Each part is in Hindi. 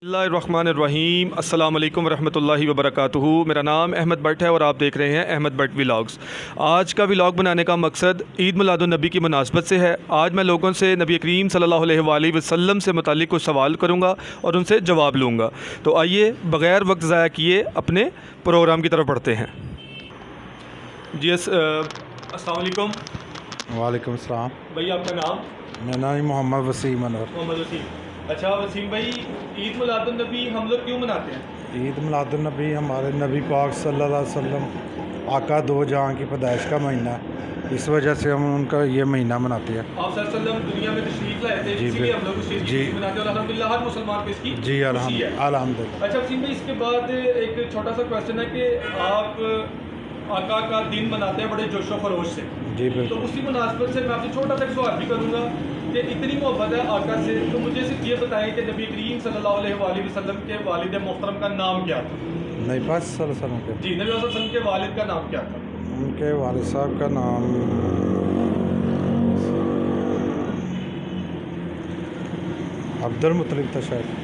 बिस्मिल्लाहिर्रहमानिर्रहीम अस्सलाम वालेकुम रहमतुल्लाहि व बरकातुहू। मेरा नाम अहमद भट्ट है और आप देख रहे हैं अहमद भट्ट व्लॉग्स। आज का व्लॉग बनाने का मकसद ईद मिलादुन्नबी की मुनासबत से है। आज मैं लोगों से नबी करीम सल्लल्लाहु अलैहि वसल्लम से मुतालिक कुछ सवाल करूँगा और उनसे जवाब लूँगा। तो आइए बग़ैर वक्त ज़ाया किए अपने प्रोग्राम की तरफ बढ़ते हैं। जी अस्सलाम वालेकुम। वालेकुम सलाम। भाई आपका नाम? मेरा नाम मोहम्मद वसीम अनवर। मोहम्मद वसीम। अच्छा वसीम भाई, ईद मिलादुन्नबी हम लोग क्यों मनाते हैं? ईद मिलादुन्नबी हमारे नबी पाक सल्लल्लाहु अलैहि वसल्लम आका दो जहां की पैदाइश का महीना, इस वजह से हम उनका ये महीना मनाते हैं। आप सल्लल्लाहु अलैहि वसल्लम दुनिया में तशरीफ़ लाए थे, इसीलिए हम लोग उस चीज़ की मनाते हैं और अल्हम्दुलिल्लाह हर मुसलमान को इसकी जी खुशी है। अल्हम्दुलिल्लाह। अच्छा वसीम भाई, इसके बाद एक छोटा सा क्वेश्चन है कि आप आका का दिन मनाते हैं बड़े जोशो खरोश से। जी तो बिल्कुल। उसी मुनासबत से मैं आपसे छोटा सा सवाल भी करूँगा कि इतनी मोहब्बत है आका से, तो मुझे सिर्फ ये बताएं कि नबी करीम सल्लल्लाहु अलैहि वसल्लम के वालिद मोहतरम का नाम क्या था? नहीं पास सल्लल्लाहु अलैहि वसल्लम जी, नबी वसल्लम के वालिद का नाम क्या था? के उनके वालिद साहब का नाम अब्दुल मुत्तलिब था शायद।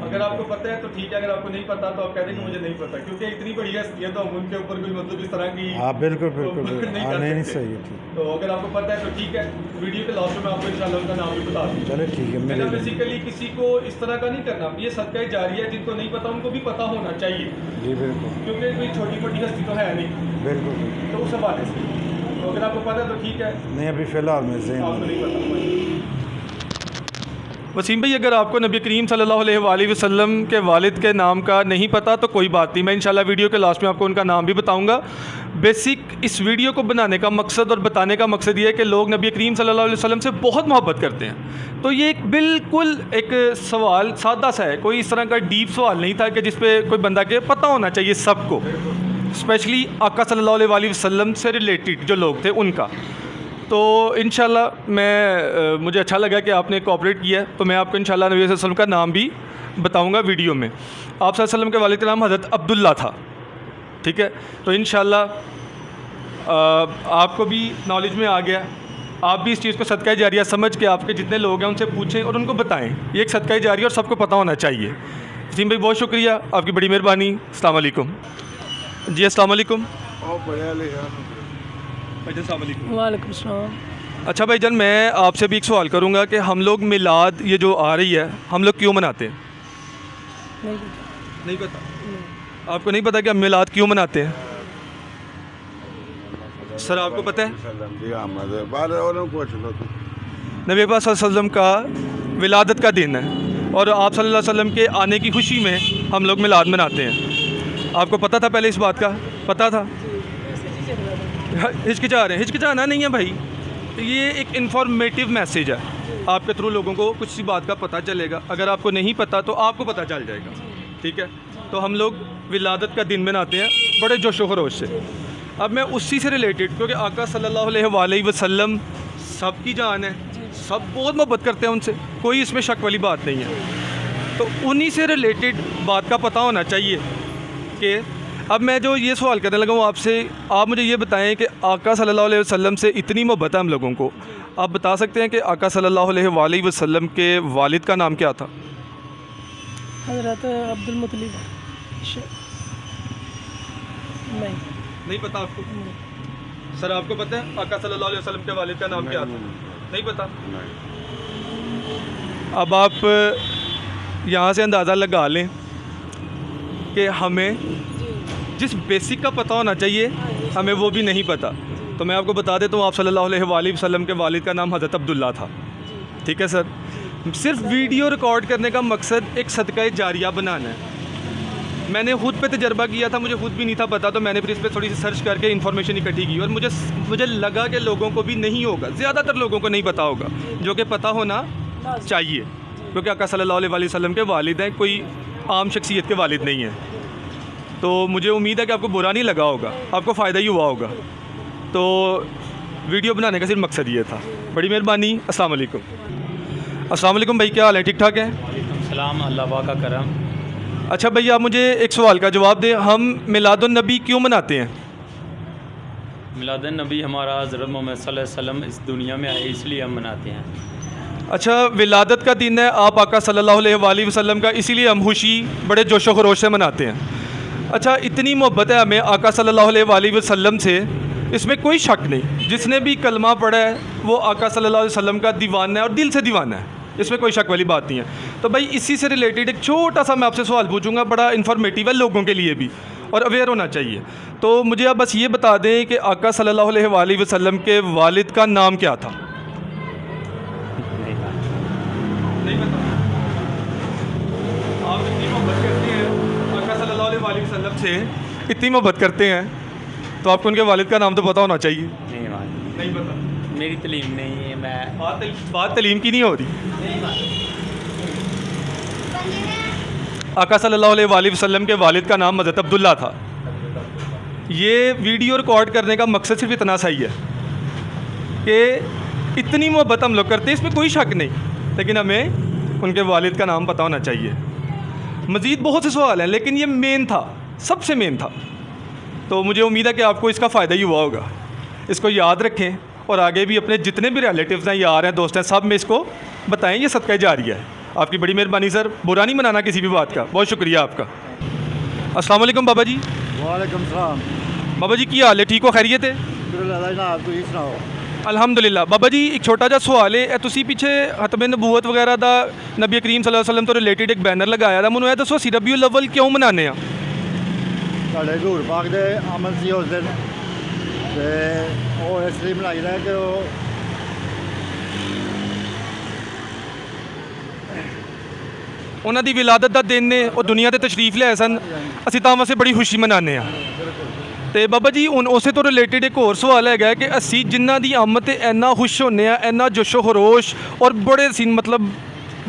अगर आपको पता है तो ठीक है, अगर आपको नहीं पता तो आप कह दें कि मुझे नहीं पता, क्योंकि इतनी बड़ी हस्तियाँ तो हम उनके ऊपर कोई मतलब इस तरह की हाँ बिल्कुल बिल्कुल तो बिल्कुल। नहीं हाँ कर नहीं सकते। सही है, ठीक। तो अगर आपको पता है तो ठीक है, वीडियो के लास्ट में मैं आपको इंशाल्लाह उनका नाम भी बता दूँ। चले ठीक है। मैंने मेरे बेसिकली किसी को इस तरह का नहीं करना, ये सदका जारी है, जिनको नहीं पता उनको भी पता होना चाहिए, जी बिल्कुल क्योंकि कोई छोटी मोटी हस्ती तो है नहीं। बिल्कुल बिल्कुल। तो उस हवाले से तो अगर आपको पता है तो ठीक है, नहीं अभी फ़िलहाल में ज़हन आपको में नहीं पता। वसीम भाई, अगर आपको नबी करीम सल्लल्लाहु अलैहि वसल्लम के वालिद के नाम का नहीं पता तो कोई बात नहीं, मैं इंशाल्लाह वीडियो के लास्ट में आपको उनका नाम भी बताऊंगा। बेसिक इस वीडियो को बनाने का मकसद और बताने का मकसद ये है कि लोग नबी करीम सल्लल्लाहु अलैहि वसल्लम से बहुत मोहब्बत करते हैं। तो ये एक बिल्कुल एक सवाल सादा सा है, कोई इस तरह का डीप सवाल नहीं था कि जिस पे कोई बंदा के पता होना चाहिए सबको, स्पेशली आका सल्लल्लाहु अलैहि वसल्लम से रिलेटेड जो लोग थे उनका। तो इंशाल्लाह मैं मुझे अच्छा लगा कि आपने कोऑपरेट किया, तो मैं आपको इंशाल्लाह नबी वसल्लम का नाम भी बताऊंगा वीडियो में। आप सल्लल्लाहु अलैहि वसल्लम के वालिद का नाम हज़रत अब्दुल्ला था, ठीक है? तो इंशाल्लाह आपको भी नॉलेज में आ गया। आप भी इस चीज़ को सदका जारिया समझ के आपके जितने लोग हैं उनसे पूछें और उनको बताएं, ये एक सदका जारिया और सबको पता होना चाहिए। वसीम भाई बहुत शुक्रिया, आपकी बड़ी मेहरबानी। अस्सलाम वालेकुम। जी अस्सलाम वालेकुम। वालेकुम सलाम। अच्छा भाईजान, मैं आपसे भी एक सवाल करूंगा कि हम लोग मिलाद ये जो आ रही है हम लोग क्यों मनाते हैं? नहीं पता? आपको नहीं पता कि हम मिलाद क्यों मनाते हैं? सर आपको पता है? नबी पाक सल्लल्लाहु अलैहि वसल्लम का विलादत का दिन है और आप सल्लल्लाहु अलैहि वसल्लम के आने की खुशी में हम लोग मिलाद मनाते हैं। आपको पता था पहले इस बात का? पता था? हिचकिचा रहे हैं? हिचकिचाना नहीं है भाई, ये एक इन्फॉर्मेटिव मैसेज है, आपके थ्रू लोगों को कुछ सी बात का पता चलेगा। अगर आपको नहीं पता तो आपको पता चल जाएगा, ठीक है? तो हम लोग विलादत का दिन मनाते हैं बड़े जोशो खरोश से। अब मैं उसी से रिलेटेड, क्योंकि आका सल्लल्लाहु अलैहि वसल्लम सबकी जान है, सब बहुत मोहब्बत करते हैं उनसे, कोई इसमें शक वाली बात नहीं है। तो उन्हीं से रिलेटेड बात का पता होना चाहिए कि अब मैं जो ये सवाल करने लगा हूँ आपसे, आप मुझे ये बताएं कि आका सल्लल्लाहु अलैहि वसल्लम से इतनी मोहब्बत है हम लोगों को, आप बता सकते हैं कि आका सल्लल्लाहु अलैहि वसल्लम के वालिद का नाम क्या था? हज़रत अब्दुल मुत्तलिब। नहीं पता आपको? सर आपको पता है आका सल्लल्लाहु अलैहि वसल्लम के वालिद का नाम क्या था? नहीं पता? अब आप यहाँ से अंदाज़ा लगा लें कि हमें जिस बेसिक का पता होना चाहिए हमें वो भी नहीं पता। तो मैं आपको बता देता हूँ, आप सल्लल्लाहु अलैहि वसल्लम के वालिद का नाम हज़रत अब्दुल्ला था, ठीक है सर? सिर्फ वीडियो रिकॉर्ड करने का मकसद एक सदका जारिया बनाना है। मैंने खुद पे तजर्बा किया था, मुझे खुद भी नहीं था पता, तो मैंने फिर इस पर थोड़ी सी सर्च करके इन्फॉर्मेशन इकट्ठी की और मुझे लगा कि लोगों को भी नहीं होगा, ज़्यादातर लोगों को नहीं पता होगा, जो कि पता होना चाहिए, क्योंकि आका सल्लल्लाहु अलैहि वसल्लम के वालिद हैं, कोई आम शख्सियत के वालिद नहीं हैं। तो मुझे उम्मीद है कि आपको बुरा नहीं लगा होगा, आपको फ़ायदा ही हुआ होगा। तो वीडियो बनाने का सिर्फ मकसद ये था। बड़ी मेहरबानी। अस्सलाम वालेकुम। अस्सलाम वालेकुम भाई, क्या हाल है? ठीक ठाक है? सलाम, अल्लाह पाक का करम। अच्छा भैया, आप मुझे एक सवाल का जवाब दें, हम मिलादुन्नबी क्यों मनाते हैं? मिलादुन्नबी हमारा हज़रत मोहम्मद सल्लल्लाहु अलैहि वसल्लम इस दुनिया में आए इसलिए हम मनाते हैं। अच्छा, विलादत का दिन है आप आका सल्लल्लाहु अलैहि वसल्लम का, इसीलिए हम खुशी बड़े जोशो खरोश से मनाते हैं। अच्छा, इतनी मोहब्बत है हमें आका सल्लल्लाहु अलैहि वसल्लम से, इसमें कोई शक नहीं। जिसने भी कलमा पढ़ा है वो आका सल्लल्लाहु अलैहि वसल्लम का दीवाना है और दिल से दीवाना है, इसमें कोई शक वाली बात नहीं है। तो भाई इसी से रिलेटेड एक छोटा सा मैं आपसे सवाल पूछूंगा, बड़ा इन्फॉर्मेटिव है लोगों के लिए भी और अवेयर होना चाहिए। तो मुझे आप बस ये बता दें कि आका सल्लल्लाहु अलैहि वसल्लम के वालिद का नाम क्या था? नहीं पता। आप इतनी मोहब्बत करते हैं आका सल्लल्लाहु अलैहि वसल्लम से, इतनी मोहब्बत करते हैं तो आपको उनके वालिद का नाम तो पता होना चाहिए। नहीं पता। मेरी तलीम नहीं है। मैं बात तलीम की नहीं हो रही। आका सल्लल्लाहु अलैहि वसल्लम के वालिद का नाम हज़रत अब्दुल्ला था। ये वीडियो रिकॉर्ड करने का मकसद सिर्फ इतना सही है कि इतनी मोहब्बत हम लोग करते हैं, इसमें कोई शक नहीं, लेकिन हमें उनके वालिद का नाम पता होना चाहिए। मज़ीद बहुत से सवाल हैं, लेकिन ये मेन था, सबसे मेन था। तो मुझे उम्मीद है कि आपको इसका फ़ायदा ही हुआ होगा। इसको याद रखें और आगे भी अपने जितने भी रिलेटिव्स हैं, यार हैं, दोस्त हैं, सब में इसको बताएं। ये सदका जारिया है। आपकी बड़ी मेहरबानी सर, बुरा नहीं मनाना किसी भी बात का। बहुत शुक्रिया आपका। अस्सलाम वालेकुम बाबा जी। वालेकुम सलाम। बाबा जी की हाल है? ठीक हो, खैरियत है? ਤੁਸੀਂ ਸੁਣਾਓ। अल्हम्दुलिल्लाह। बाबा जी एक छोटा ਜਿਹਾ सवाल है, ਤੁਸੀਂ ਪਿੱਛੇ ਖਤਮ ਨਬੂਵਤ ਵਗੈਰਾ ਦਾ ਨਬੀ ਕਰੀਮ ਸੱਲੱਲਾਹੁ ਅਲੈहि ਵਸੱਲਮ ਤੋਂ ਰਿਲੇਟਡ ਇੱਕ ਬੈਨਰ ਲਗਾਇਆ था। ਮੈਨੂੰ ਇਹ ਦੱਸੋ ਅਸੀਂ ਰਬੀਉਲ ਅव्वल ਕਿਉਂ ਮਨਾਉਂਦੇ ਆ? ਸਾਡੇ ਹਜ਼ੂਰ ਪਾਕ ਦੇ ਆਮਦ ਸੀ ਉਸ ਦਿਨ, ਤੇ ਉਹ ਇਸ ਲਈ ਮਨਾਈਦਾ ਕਿ ਉਹ ਉਹਨਾਂ ਦੀ ਵਿਲਾਦਤ ਦਾ ਦਿਨ ਨੇ, ਉਹ ਦੁਨੀਆ ਤੇ ਤਸ਼ਰੀਫ ਲਿਆਏ ਸਨ, ਅਸੀਂ ਤਾਂ ਵਾਸਤੇ ਬੜੀ ਖੁਸ਼ੀ ਮਨਾਉਂਦੇ ਆ। ਤੇ ਬਾਬਾ ਜੀ ਹੁਣ ਉਸੇ ਤੋਂ ਰਿਲੇਟਡ ਇੱਕ ਹੋਰ ਸਵਾਲ ਹੈਗਾ ਕਿ ਅਸੀਂ ਜਿਨ੍ਹਾਂ ਦੀ ਆਮਦ ਤੇ ਇੰਨਾ ਖੁਸ਼ ਹੁੰਦੇ ਆ, ਇੰਨਾ ਜੋਸ਼ੋ ਖਰੋਸ਼ ਔਰ ਬੜੇ ਸੀ ਮਤਲਬ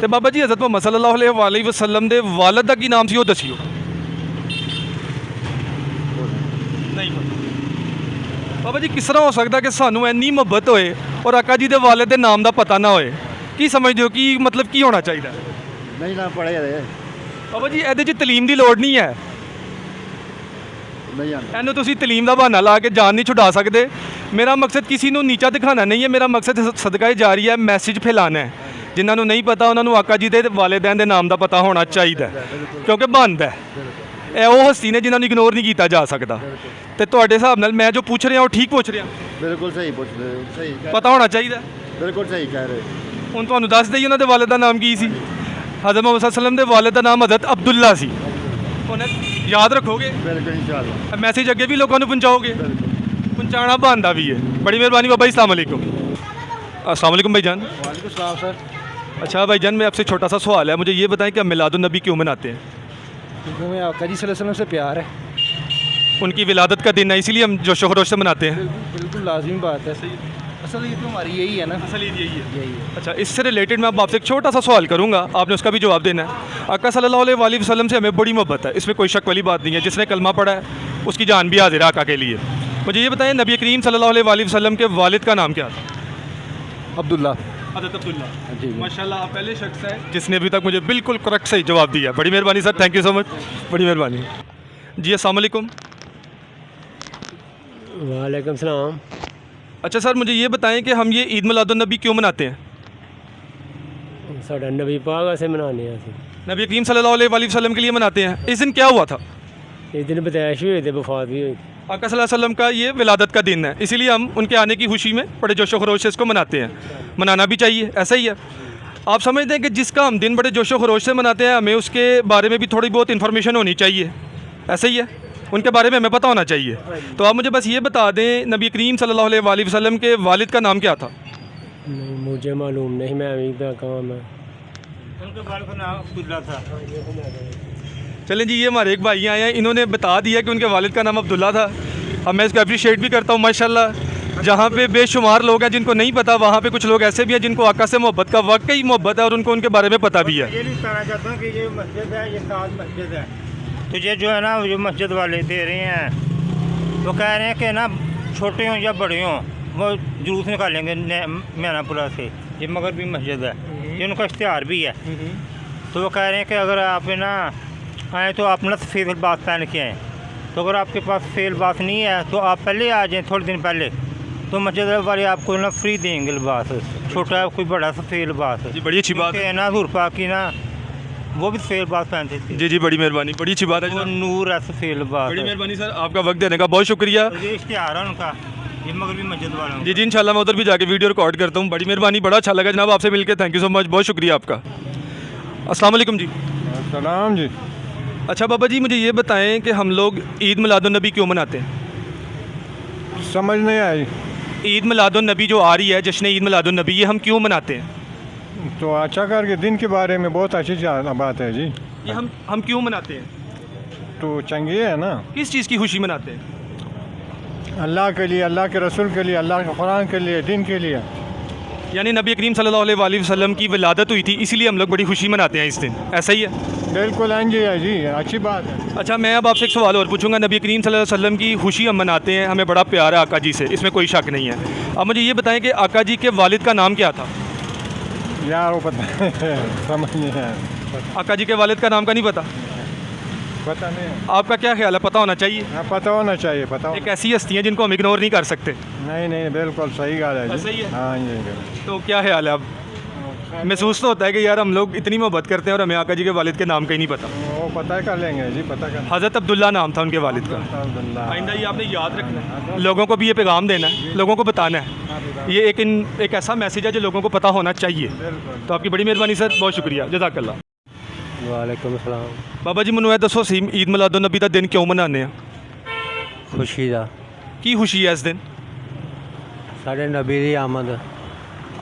ਤੇ ਬਾਬਾ ਜੀ ਹਜ਼ਰਤ ਮੁਹੰਮਦ ਸੱਲੱਲਾਹੁ अलैहि वसल्लम ਦੇ ਵਾਲਿਦ ਦਾ ਕੀ ਨਾਮ ਸੀ ਉਹ ਦੱਸਿਓ। ਨਹੀਂ ਪਤਾ। ਬਾਬਾ ਜੀ ਕਿਸ ਤਰ੍ਹਾਂ ਹੋ ਸਕਦਾ ਕਿ ਸਾਨੂੰ ਇੰਨੀ ਮੁਹੱਬਤ ਹੋਏ ਔਰ ਆਕਾ ਜੀ ਦੇ ਵਾਲਿਦ ਦੇ ਨਾਮ ਦਾ ਪਤਾ ਨਾ ਹੋਏ? ਕੀ ਸਮਝਦੇ ਹੋ ਕਿ ਮਤਲਬ ਕੀ ਹੋਣਾ ਚਾਹੀਦਾ? ਨਹੀਂ ਨਾ ਪੜ੍ਹੇ ਰਹੇ ਬਾਬਾ ਜੀ ਇਹਦੇ 'ਚ ਤਲੀਮ ਦੀ ਲੋੜ ਨਹੀਂ ਹੈ। ਨਹੀਂ ਆਉਂਦੇ। ਇਹਨੂੰ ਤੁਸੀਂ ਤਲੀਮ ਦਾ ਬਹਾਨਾ ਲਾ ਕੇ ਜਾਨ ਨਹੀਂ ਛੁਡਾ ਸਕਦੇ। ਮੇਰਾ ਮਕਸਦ ਕਿਸੇ ਨੂੰ ਨੀਚਾ ਦਿਖਾਣਾ ਨਹੀਂ ਹੈ, ਮੇਰਾ ਮਕਸਦ ਸਦਕਾ ਜਾਰੀ ਹੈ, ਮੈਸੇਜ ਫੈਲਾਉਣਾ ਹੈ। ਜਿਨ੍ਹਾਂ ਨੂੰ ਨਹੀਂ ਪਤਾ ਉਹਨਾਂ ਨੂੰ ਆਕਾ ਜੀ ਦੇ ਵਾਲਿदैन ਦੇ ਨਾਮ ਦਾ ਪਤਾ ਹੋਣਾ ਚਾਹੀਦਾ, ਕਿਉਂਕਿ ਬਣਦਾ ਇਹ ਉਹ ਹਸਤੀ ਨੇ ਜਿਨ੍ਹਾਂ ਨੂੰ ਇਗਨੋਰ ਨਹੀਂ ਕੀਤਾ ਜਾ ਸਕਦਾ। ਤੇ ਤੁਹਾਡੇ ਹਿਸਾਬ ਨਾਲ ਮੈਂ ਜੋ ਪੁੱਛ ਰਿਹਾ ਉਹ ਠੀਕ ਪੁੱਛ ਰਿਹਾ? ਬਿਲਕੁਲ ਸਹੀ ਪੁੱਛਦੇ ਹੋ, ਸਹੀ ਪਤਾ ਹੋਣਾ ਚਾਹੀਦਾ। ਬਿਲਕੁਲ ਸਹੀ ਕਹਿ ਰਹੇ। ਹੁਣ ਤੁਹਾਨੂੰ ਦੱਸ ਦਈਏ ਉਹਨਾਂ ਦੇ ਵਾਲਿਦ ਦਾ ਨਾਮ ਕੀ ਸੀ। ਹਜ਼ਰਤ ਮੁਹੰਮਦ ਸੱਲੱਲਾਹੁ ਅਲੈहि ਵਸੱਲਮ ਦੇ ਵਾਲਿਦ ਦਾ ਨਾਮ ਹਜ਼ਰਤ ਅਬਦੁੱਲਾ ਸੀ। ਉਹਨੇ ਯਾਦ ਰੱਖੋਗੇ? ਬਿਲਕੁਲ ਇੰਸ਼ਾਅੱਲਾ। मैसेज अगे भी लोगों को पहुँचाओगे? पहुँचाना बनता भी है। बड़ी मेहरबानी बाबा। अस्सलाम वालेकुम। अस्सलाम वालेकुम भाईजान। वालेकुम सलाम सर। अच्छा भाईजान, मैं आपसे छोटा सा सवाल है, मुझे ये बताएं कि आप मिलादुन नबी क्यों मनाते हैं? क्योंकि हमें आका जी सल्लल्लाहु अलैहि वसल्लम से प्यार है। उनकी विलादत का दिन है, इसीलिए हम जोशो खरोश से मनाते हैं। बिल्कुल लाजमी बात है। असल ये तो हमारी यही है ना। असल यही है। यही है। अच्छा, इससे रिलेटेड मैं अब आपसे एक छोटा सा सवाल करूंगा, आपने उसका भी जवाब देना है। आका सल्लल्लाहु अलैहि वसल्लम से हमें बड़ी मोहब्बत है, इसमें कोई शक वाली बात नहीं है। जिसने कलमा पढ़ा है उसकी जान भी हाजिर है आका के लिए। मुझे ये बताएं नबी करीम सल्लल्लाहु अलैहि वसल्लम के वालिद का नाम क्या था? अब्दुल्ला। हज़रत अब्दुल्ला। जी। माशाल्लाह, आप पहले शख्स है जिसने अभी तक मुझे बिल्कुल करेक्ट सही जवाब दिया। बड़ी मेहरबानी sir, thank you so much, बड़ी मेहरबानी जी। अस्सलाम वालेकुम। वालेकुम सलाम। अच्छा सर, मुझे ये बताएं कि हम ये ईद मिलादुन नबी क्यों मनाते हैं? साडा नबी पाक से मनाने हैं। नबी करीम सल्लल्लाहु अलैहि वसल्लम के लिए मनाते हैं। इस दिन क्या हुआ था? इस दिन पैदाइश भी हुई थी, वफात भी हुई थी। आका सल्लल्लाहु अलैहि वसल्लम का ये विलादत का दिन है, इसीलिए हम उनके आने की खुशी में बड़े जोशो खरोश से इसको मनाते हैं। मनाना भी चाहिए, ऐसा ही है। आप समझते हैं कि जिसका हम दिन बड़े जोशो खरोश से मनाते हैं, हमें उसके बारे में भी थोड़ी बहुत इन्फॉर्मेशन होनी चाहिए, ऐसा ही है। उनके बारे में हमें पता होना चाहिए। तो आप मुझे बस ये बता दें नबी करीम सल्लल्लाहु अलैहि वसल्लम के वालिद का नाम क्या था? नहीं, मुझे मालूम नहीं, मैं अभी का काम है। उनके बाल का नाम अब्दुल्ला था। चलें जी, ये हमारे एक भाई आए हैं, इन्होंने बता दिया कि उनके वालिद का नाम अब्दुल्ला था। अब मैं इसको अप्रिशिएट भी करता हूँ माशाल्लाह। जहाँ पे बेशुमार लोग हैं जिनको नहीं पता, वहाँ पे कुछ लोग ऐसे भी हैं जिनको आका से मोहब्बत का वाकई मोहब्बत है और उनको उनके बारे में पता भी है। ये नहीं कहना चाहता हूँ कि ये मस्जिद है, ये साथ मस्जिद है। तुझे जो है ना जो मस्जिद वाले दे रहे हैं, वो कह रहे हैं कि ना छोटे हों या बड़े हों वो जुलूस निकालेंगे मैनापुरा से। ये मगर भी मस्जिद है, ये उनका इश्तिहार भी है। तो वो कह रहे हैं कि अगर आप ना आएँ तो आप ना सफ़ेद बात पहन के आएँ। तो अगर आपके पास सफ़ेद बात नहीं है तो आप पहले आ जाएँ, थोड़े दिन पहले, तो मस्जिद वाले आपको ना फ्री देंगे लिबास, छोटा कोई बड़ा सफ़ेद लिबास। जी बड़ी अच्छी बात है। है ना हजूर पाक की ना वो भी सफ़ेद लिबास पहनते थे। जी जी बड़ी मेहरबानी, बड़ी अच्छी बात है वो जनाब। नूर है सफ़ेद लिबास। बड़ी मेहरबानी सर, आपका वक्त देने का बहुत शुक्रिया। ये इश्तिहार है उनका, ये मगरबी मस्जिद वालों जी जी इंशाल्लाह मैं उधर भी जाके वीडियो रिकॉर्ड करता हूँ। बड़ी मेहरबानी, बड़ा अच्छा लगा जनाब आपसे मिलकर, थैंक यू सो मच, बहुत शुक्रिया आपका। अस्सलाम वालेकुम जी। सलाम जी। अच्छा बाबा जी मुझे ये बताएं कि हम लोग ईद मिलादुन्नबी क्यों मनाते हैं? समझ नहीं आई। ईद मिलादुन्नबी जो आ रही है, जश्न ईद मिलादुन्नबी, ये हम क्यों मनाते हैं? तो अच्छा करके दिन के बारे में बहुत अच्छी बात है जी। ये हम क्यों मनाते हैं? तो चंगी है ना, किस चीज़ की खुशी मनाते हैं? अल्लाह के लिए, अल्लाह के रसूल के लिए, अल्लाह के कुरान के लिए, दिन के लिए। यानी नबी करीम सल्लल्लाहु अलैहि वसल्लम की विलादत हुई थी, इसीलिए हम लोग बड़ी खुशी मनाते हैं इस दिन, ऐसा ही है? बिल्कुल हाँ जी, है जी, अच्छी बात है। अच्छा मैं अब आपसे एक सवाल और पूछूंगा। नबी करीम सल्लल्लाहु अलैहि वसल्लम की खुशी हम मनाते हैं, हमें बड़ा प्यार है आका जी से, इसमें कोई शक नहीं है। अब मुझे ये बताएं कि आका जी के वालिद का नाम क्या था? यार वो पता है, समझ नहीं है, आका जी के वालिद का नाम का नहीं पता? पता नहीं है। आपका क्या ख्याल है, पता होना चाहिए? हाँ, पता होना चाहिए, पता हो। एक ऐसी हस्ती हैं जिनको हम इग्नोर नहीं कर सकते। नहीं नहीं, बिल्कुल सही बात है जी। सही है। हाँ जी बिल्कुल। तो क्या ख्याल है? अब महसूस तो होता है कि यार हम लोग इतनी मोहब्बत करते हैं और हमें आका जी के वालिद के नाम का ही नहीं पता। वो पता कर लेंगे जी, पता कर। हज़रत अब्दुल्ला नाम था उनके वालिद का। अल्हम्दुलिल्लाह। आइंदा ये आपने याद रखना है, लोगों को भी ये पैगाम देना है, लोगों को बताना है। ये एक ऐसा मैसेज है जो लोगों को पता होना चाहिए। तो आपकी बड़ी मेहरबानी सर, बहुत शुक्रिया, जज़ाकल्लाह। वालेकुम सलाम। बाबा जी ਮੈਨੂੰ ਇਹ ਦੱਸੋ ਸੀ ईद मिलादुन्नबी ਦਾ ਦਿਨ ਕਿਉਂ ਮਨਾਉਂਦੇ ਆ? खुशी ਦਾ ਕੀ ਖੁਸ਼ੀ ਹੈ ਇਸ ਦਿਨ? ਸਾਡੇ ਨਬੀ ਦੀ ਆਮਦ।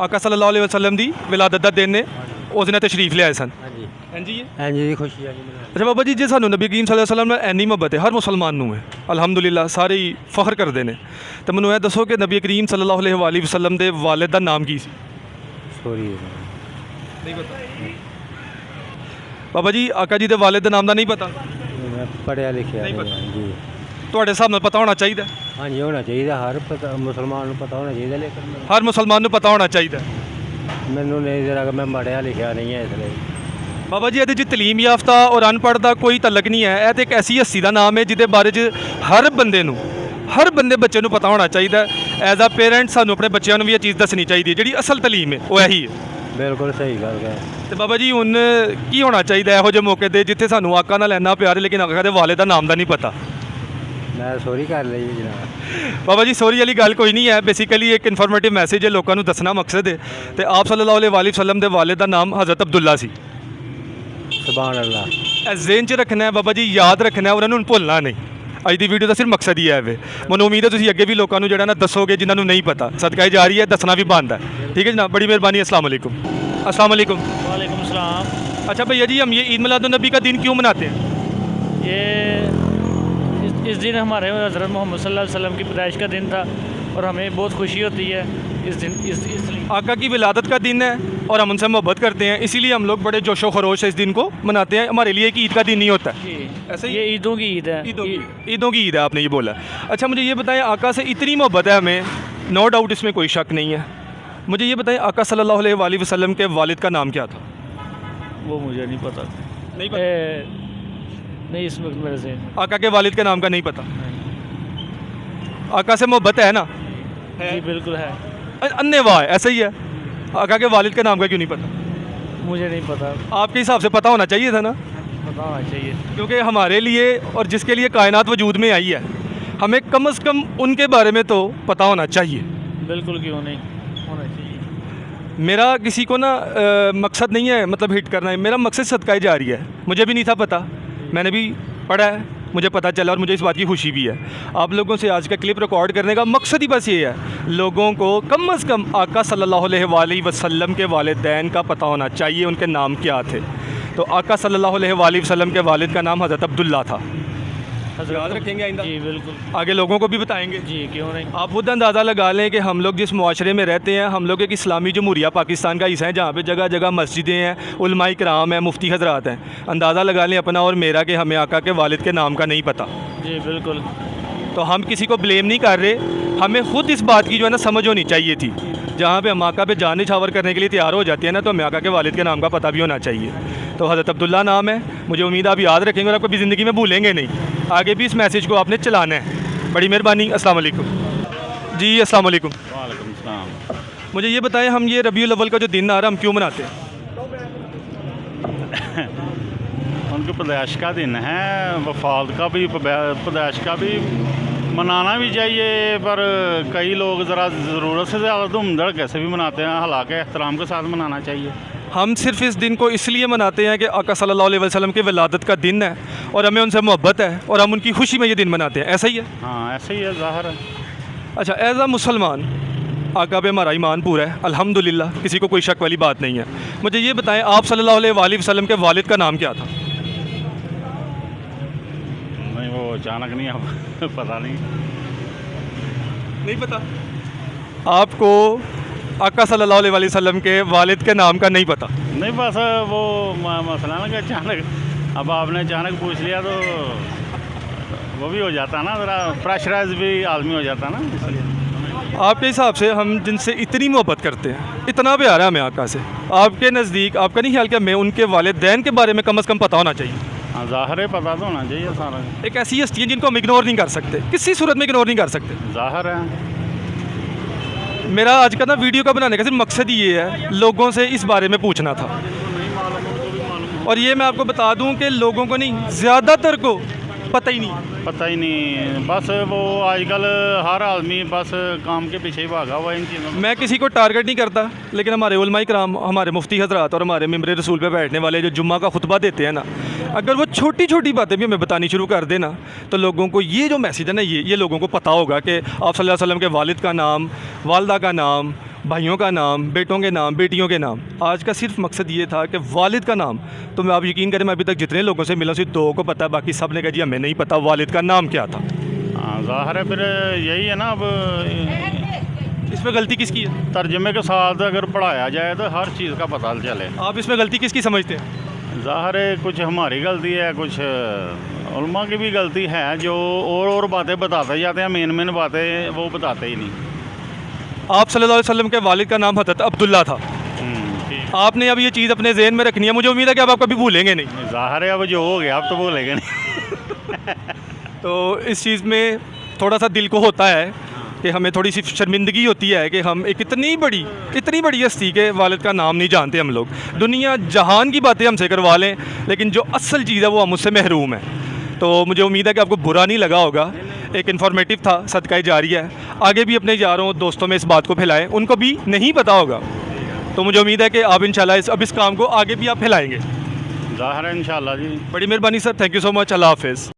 ਆਕਾ ਸੱਲੱਲਾਹੁ ਅਲੈहि ਵਸੱਲਮ ਦੀ ਵਿਲਾਦਤ ਦਾ ਦਿਨ ਨੇ, ਉਸ ਦਿਨ ਤਸ਼ਰੀਫ ਲਿਆਏ ਸਨ। ਹਾਂਜੀ ਹਾਂਜੀ ਇੰਜ ਦੀ ਖੁਸ਼ੀ ਆ ਜੀ ਮੈਨੂੰ। ਅੱਛਾ ਬਾਬਾ ਜੀ, ਜੇ ਸਾਨੂੰ ਨਬੀ ਕਰੀਮ ਸੱਲੱਲਾਹੁ ਅਲੈहि ਵਸੱਲਮ ਨਾਲ ਇੰਨੀ ਮੁਹੱਬਤ ਹੈ, ਹਰ ਮੁਸਲਮਾਨ ਨੂੰ ਹੈ, ਅਲਹਮਦੁਲਿਲਾ ਸਾਰੇ ਹੀ ਫਖਰ ਕਰਦੇ ਨੇ, ਤਾਂ ਮੈਨੂੰ ਇਹ ਦੱਸੋ ਕਿ ਨਬੀ ਕਰੀਮ ਸੱਲੱਲਾਹੁ ਅਲੈहि ਵਸੱਲਮ ਦੇ ਵਾਲਿਦ ਦਾ ਨਾਮ ਕੀ ਸੀ? ਸੋਰੀ ਨਹੀਂ ਪਤਾ ਬਾਬਾ ਜੀ, ਆਕਾ ਜੀ ਦੇ ਵਾਲਿਦ ਦੇ ਨਾਮ ਦਾ ਨਹੀਂ ਪਤਾ? ਮੈਂ ਪੜ੍ਹਿਆ ਲਿਖਿਆ ਨਹੀਂ ਪਤਾ। ਨਹੀਂ ਜੀ। ਤੁਹਾਡੇ ਹਿਸਾਬ ਨਾਲ ਪਤਾ ਹੋਣਾ ਚਾਹੀਦਾ? ਹਾਂਜੀ ਹੋਣਾ ਚਾਹੀਦਾ, ਹਰ ਮੁਸਲਮਾਨ ਨੂੰ ਪਤਾ ਹੋਣਾ ਚਾਹੀਦਾ, ਲੇਕਿਨ ਹਰ ਮੁਸਲਮਾਨ ਨੂੰ ਪਤਾ ਹੋਣਾ ਚਾਹੀਦਾ। ਮੈਨੂੰ ਨਹੀਂ ਜਰਾ ਮੈਂ ਪੜ੍ਹਿਆ ਲਿਖਿਆ ਨਹੀਂ ਹੈ ਇਸ ਲਈ। ਬਾਬਾ ਜੀ ਇਹਦੇ 'ਚ ਤਲੀਮ ਯਾਫਤਾ ਔਰ ਅਨਪੜ੍ਹ ਦਾ ਕੋਈ ਤਲਕ ਨਹੀਂ ਹੈ। ਇਹ ਤਾਂ ਇੱਕ ਐਸੀ ਹਸਤੀ ਦਾ ਨਾਮ ਹੈ ਜਿਹਦੇ ਬਾਰੇ 'ਚ ਹਰ ਬੰਦੇ ਬੱਚੇ ਨੂੰ ਪਤਾ ਹੋਣਾ ਚਾਹੀਦਾ। ਐਜ਼ ਆ ਪੇਰੈਂਟ ਸਾਨੂੰ ਆਪਣੇ ਬੱਚਿਆਂ ਨੂੰ ਵੀ ਇਹ ਚੀਜ਼ ਦੱਸਣੀ ਚਾਹੀਦੀ ਹੈ, ਜਿਹੜੀ ਅਸਲ ਤਲੀਮ ਹੈ ਉਹ ਇਹੀ ਹੈ। ਬਿਲਕੁਲ ਸਹੀ ਗੱਲ ਹੈ। ਤੇ ਬਾਬਾ ਜੀ ਹੁਣ ਕੀ ਹੋਣਾ ਚਾਹੀਦਾ ਇਹੋ ਜਿਹੇ ਮੌਕੇ 'ਤੇ ਜਿੱਥੇ ਸਾਨੂੰ ਆਕਾ ਨਾਲ ਇੰਨਾ ਪਿਆਰ ਹੈ ਲੇਕਿਨ ਆਕਾ ਦੇ ਵਾਲੇ ਦਾ ਨਾਮ ਦਾ ਨਹੀਂ ਪਤਾ? ਮੈਂ ਸੋਰੀ ਕਰ ਲਈ ਜੀ ਜਨਾਬ। ਬਾਬਾ ਜੀ ਸੋਰੀ ਵਾਲੀ ਗੱਲ ਕੋਈ ਨਹੀਂ ਹੈ, ਬੇਸਿਕਲੀ ਇੱਕ ਇਨਫੋਰਮੇਟਿਵ ਮੈਸੇਜ ਹੈ, ਲੋਕਾਂ ਨੂੰ ਦੱਸਣਾ ਮਕਸਦ ਹੈ। ਤੇ ਆਪ ਸੱਲੱਲਾਹੁ ਅਲੈहि ਵਸੱਲਮ ਦੇ ਵਾਲਿਦ ਦਾ ਨਾਮ ਹਜ਼ਰਤ ਅਬਦੁੱਲਾ ਸੀ। ਸੁਭਾਨ ਅੱਲਾ। ਇਹ ਜ਼ਿਹਨ 'ਚ ਰੱਖਣਾ ਹੈ ਬਾਬਾ ਜੀ, ਯਾਦ ਰੱਖਣਾ ਹੈ, ਉਹਨਾਂ ਨੂੰ ਭੁੱਲਣਾ ਨਹੀਂ। ਅੱਜ ਦੀ ਵੀਡੀਓ ਦਾ ਸਿਰਫ ਮਕਸਦ ਹੀ ਹੈ ਵੇ। ਮੈਨੂੰ ਉਮੀਦ ਹੈ ਤੁਸੀਂ ਅੱਗੇ ਵੀ ਲੋਕਾਂ ਨੂੰ ਜਿਹੜਾ ਨਾ ਦੱਸੋਗੇ ਜਿਨ੍ਹਾਂ ਨੂੰ ਨਹੀਂ ਪਤਾ। ਸਦਕਾ ਜਾਰੀ ਹੈ, ਦੱਸਣਾ ਵੀ ਬਣਦਾ है। ठीक है जनाब, बड़ी मेहरबानी। अस्सलाम वालेकुम। अस्सलाम वालेकुम। वालेकुम सलाम। अच्छा भैया जी, हम ये ईद मिलादुन्नबी का दिन क्यों मनाते हैं? ये इस दिन हमारे हज़रत मोहम्मद सल्लल्लाहु अलैहि वसल्लम की पैदाइश का दिन था और हमें बहुत खुशी होती है इस दिन, इसलिए आका की विलादत का दिन है और हम उनसे मोहब्बत करते हैं, इसीलिए हम लोग बड़े जोशो खरोश से इस दिन को मनाते हैं। हमारे लिए कि ईद का दिन नहीं होता है। जी, ऐसे ही? ये ईदों की ईद है। ईदों की ईद है, आपने ये बोला। अच्छा मुझे ये बताएं, आका से इतनी मोहब्बत है हमें, नो डाउट इसमें कोई शक नहीं है। मुझे ये बताएं, आका सल्लल्लाहु अलैहि वसल्लम के वालिद का नाम क्या था? वो मुझे नहीं पता। नहीं पता? नहीं इस वक्त मेरे से आका के वालिद के नाम का नहीं पता? आका से मोहब्बत है ना? जी बिल्कुल है। अन्य वाह है, ऐसा ही है। आका के वालिद के नाम का क्यों नहीं पता? मुझे नहीं पता, आपके हिसाब से पता होना चाहिए था ना, पता होना चाहिए। क्योंकि हमारे लिए और जिसके लिए कायनात वजूद में आई है, हमें कम से कम उनके बारे में तो पता होना चाहिए। बिल्कुल क्यों नहीं होना चाहिए। मेरा किसी को ना मकसद नहीं है मतलब हिट करना है, मेरा मकसद सदका जारी है। मुझे भी नहीं था पता, मैंने भी पढ़ा है, मुझे पता चला और मुझे इस बात की खुशी भी है। आप लोगों से आज का क्लिप रिकॉर्ड करने का मकसद ही बस ये है, लोगों को कम से कम आका सल्लल्लाहु अलैहि वसल्लम के वालिदैन का पता होना चाहिए, उनके नाम क्या थे। तो आका सल्लल्लाहु अलैहि वसल्लम के वालिद का नाम हज़रत अब्दुल्ला था। याद रखेंगे आइंदा? जी बिल्कुल। आगे लोगों को भी बताएंगे। जी क्यों नहीं। आप खुद अंदाज़ा लगा लें कि हम लोग जिस मुआशरे में रहते हैं, हम लोग एक इस्लामी जमहूरिया पाकिस्तान का हिस्सा है, जहाँ पे जगह जगह मस्जिदें हैं, उलमाए किराम हैं, मुफ्ती हजरात हैं। अंदाज़ा लगा लें अपना और मेरा कि हमें आका के वालिद के नाम का नहीं पता। जी बिल्कुल। तो हम किसी को ब्लेम नहीं कर रहे, हमें खुद इस बात की जो है ना समझ होनी चाहिए थी। जहाँ पे हम आका पे जान निछावर करने के लिए तैयार हो जाती है ना, तो हमें आका के वालिद के नाम का पता भी होना चाहिए। तो हज़रत अब्दुल्ला नाम है, मुझे उम्मीद आप याद रखेंगे और आप कभी ज़िंदगी में भूलेंगे नहीं। आगे भी इस मैसेज को आपने चलाना है। बड़ी मेहरबानी। अस्सलाम वालेकुम। जी अस्सलाम वालेकुम। वालेकुम सलाम। मुझे ये बताएं, हम ये रबीउल अव्वल का जो दिन आ रहा है हम क्यों मनाते हैं? उनकी पैदाइश का दिन है, वफात का भी, पैदाइश का भी मनाना भी चाहिए, पर कई लोग ज़रा ज़रूरत से ज़्यादा धूमधड़ कैसे भी मनाते हैं, हालांकि एहतराम के साथ मनाना चाहिए। हम सिर्फ इस दिन को इसलिए मनाते हैं कि आका सल्लल्लाहु अलैहि वसल्लम की विलादत का दिन है और हमें उनसे मोहब्बत है और हम उनकी खुशी में ये दिन मनाते हैं, ऐसा ही है? हाँ ऐसे ही है, ज़ाहिर है। अच्छा, एज़ आ मुसलमान आका पे हमारा ईमान पूरा है अल्हम्दुलिल्लाह, किसी को कोई शक वाली बात नहीं है। मुझे ये बताएं, आप सल्लल्लाहु अलैहि वसल्लम के वालिद का नाम क्या था? नहीं वो अचानक नहीं, अब पता नहीं। नहीं पता आपको? आका सल्लल्लाहु अलैहि वसल्लम के वालिद के नाम का नहीं पता? नहीं बस वो मसला ना कि अचानक, अब आपने अचानक पूछ लिया तो वो भी हो जाता ना, ज़रा प्रेशराइज भी आदमी हो जाता ना, इसलिए। आपके हिसाब से हम जिनसे इतनी मोहब्बत करते हैं, इतना प्यार है हमें आका से, आपके नज़दीक आपका नहीं ख्याल कि हमें उनके वालिदैन के बारे में कम से कम पता होना चाहिए? हाँ ज़ाहिर है, पता तो होना चाहिए सारा। एक ऐसी हस्ती है जिनको हम इग्नोर नहीं कर सकते, किसी सूरत में इग्नोर नहीं कर सकते। ज़ाहिर है। मेरा आज का ना वीडियो का बनाने का सिर्फ मकसद ये है, लोगों से इस बारे में पूछना था। और ये मैं आपको बता दूं कि लोगों को नहीं, ज़्यादातर को पता ही नहीं। पता ही नहीं, बस वो आजकल हर आदमी बस काम के पीछे ही भागा हुआ है इन चीज़ों में। मैं किसी को टारगेट नहीं करता, लेकिन हमारे उलमा इकराम, हमारे मुफ्ती हजरात और हमारे मिंबर रसूल पे बैठने वाले जो जुम्मा का खुतबा देते हैं ना, अगर वो छोटी छोटी बातें भी हमें बतानी शुरू कर देना तो लोगों को ये जो मैसेज है ना, ये लोगों को पता होगा कि आप सल्लल्लाहु अलैहि वसल्लम के वालिद का नाम, वालदा का नाम, भाइयों का नाम, बेटों के नाम, बेटियों के नाम। आज का सिर्फ मकसद ये था कि वालिद का नाम, तो मैं आप यकीन करें, मैं अभी तक जितने लोगों से मिला सिर्फ 2 को पता है, बाकी सब ने कहा जी हमें नहीं पता वालिद का नाम क्या था। हाँ ज़ाहिर है, फिर यही है ना, अब इसमें गलती किसकी है? तर्जमे के साथ अगर पढ़ाया जाए तो हर चीज़ का पता चले। आप इसमें गलती किसकी समझते हैं? ज़ाहिर है कुछ हमारी गलती है, कुछ उलमा की भी गलती है, जो और बातें बताते जाते हैं, मेन बातें वो बताते ही नहीं। आप सल्लल्लाहु अलैहि वसल्लम के वालिद का नाम हज़रत अब्दुल्ला था। ठीक। आपने अब ये चीज़ अपने जहन में रखनी है, मुझे उम्मीद है कि आप कभी भूलेंगे नहीं। ज़ाहिर है, अब जो हो गया अब तो भूलेंगे नहीं। तो इस चीज़ में थोड़ा सा दिल को होता है कि हमें थोड़ी सी शर्मिंदगी होती है कि हम एक इतनी बड़ी हस्ती के वालिद का नाम नहीं जानते। हम लोग दुनिया जहान की बातें हमसे करवा लें, लेकिन जो असल चीज़ है वो हम उससे महरूम है। तो मुझे उम्मीद है कि आपको बुरा नहीं लगा होगा, एक इन्फॉर्मेटिव था, सदका जारिया है। आगे भी अपने यारों दोस्तों में इस बात को फैलाएं, उनको भी नहीं पता होगा। तो मुझे उम्मीद है कि आप इंशाल्लाह अब इस काम को आगे भी आप फैलाएंगे। ज़ाहिर है इंशाल्लाह जी। बड़ी मेहरबानी sir, thank you so much, अल्लाह हाफ़िज़।